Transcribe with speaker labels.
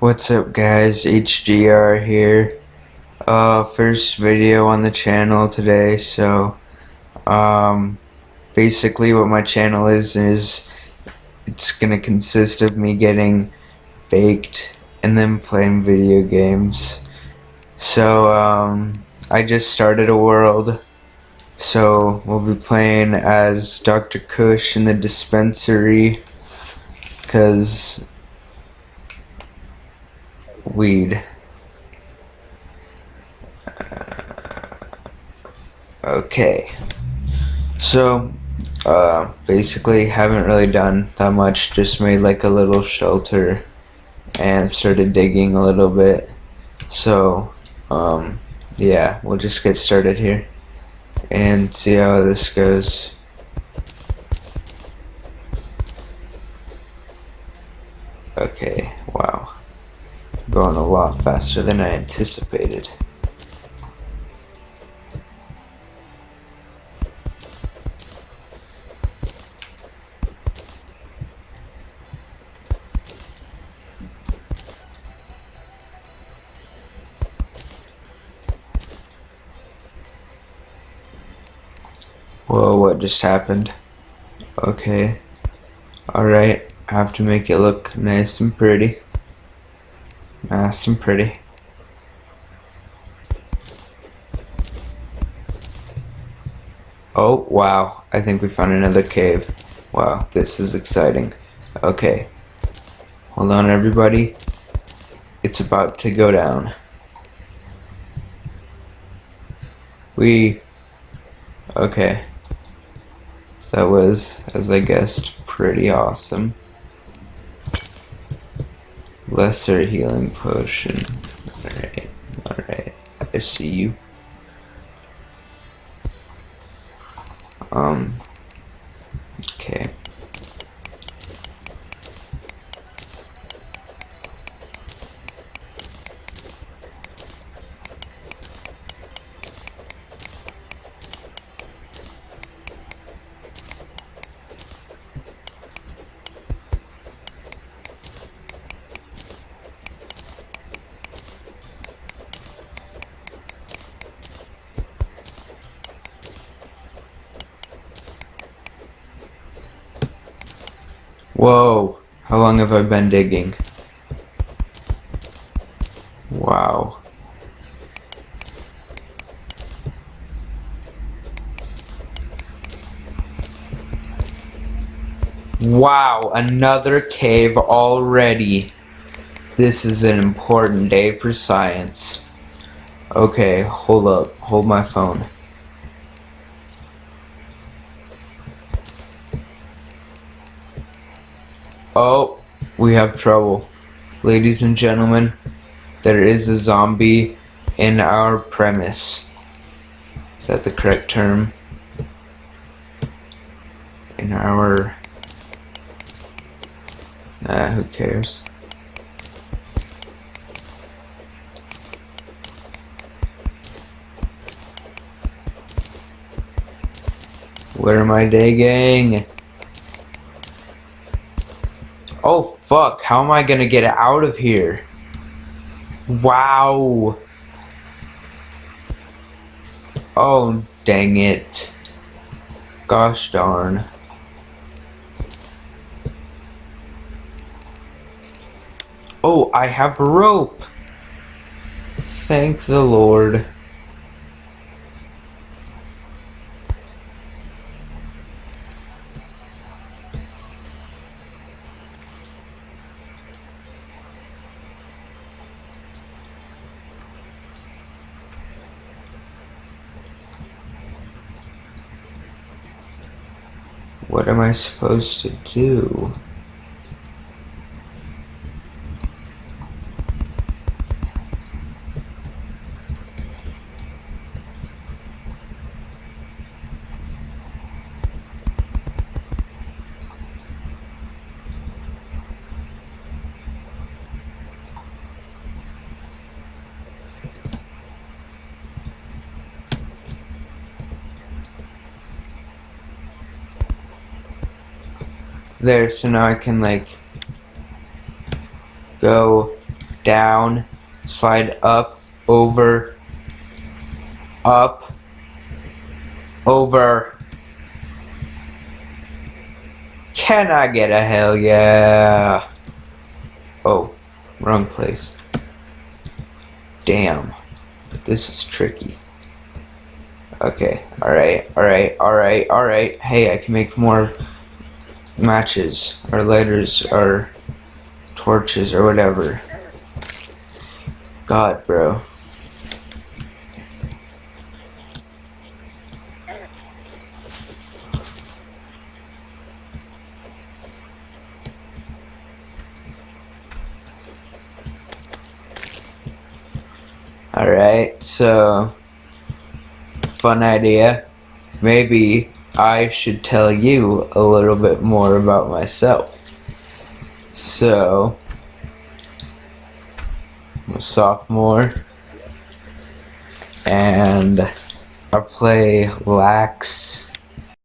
Speaker 1: What's up guys, HGR here. First video on the channel today, so basically what my channel is it's gonna consist of me getting baked and then playing video games. So I just started a world, so we'll be playing as Dr. Kush in the dispensary, cause weed. Okay, so basically haven't really done that much, just made like a little shelter and started digging a little bit. So yeah, we'll just get started here and see how this goes. Okay, wow, going a lot faster than I anticipated. Whoa, what just happened? Okay, alright, I have to make it look nice and pretty. Nice and pretty. Oh, wow, I think we found another cave. Wow, this is exciting. Okay, hold on everybody. It's about to go down. Okay. That was, as I guessed, pretty awesome. Lesser healing potion. Alright, I see you. Okay. Whoa, how long have I been digging? Wow. Wow, another cave already. This is an important day for science. Okay, hold up, hold my phone. Oh, we have trouble. Ladies and gentlemen, there is a zombie in our premise. Is that the correct term? In our... who cares? Where am I digging? Oh fuck, how am I gonna get out of here? Wow. Oh dang it. Gosh darn. Oh, I have rope. Thank the Lord. What am I supposed to do? There, so now I can like go down, slide up, over, up, over. Can I get a hell yeah? Oh, wrong place. Damn. This is tricky. Okay, alright. Hey, I can make more matches, or lighters, or torches, or whatever. God, bro. Alright, so, fun idea. Maybe I should tell you a little bit more about myself. So, I'm a sophomore, and I play lax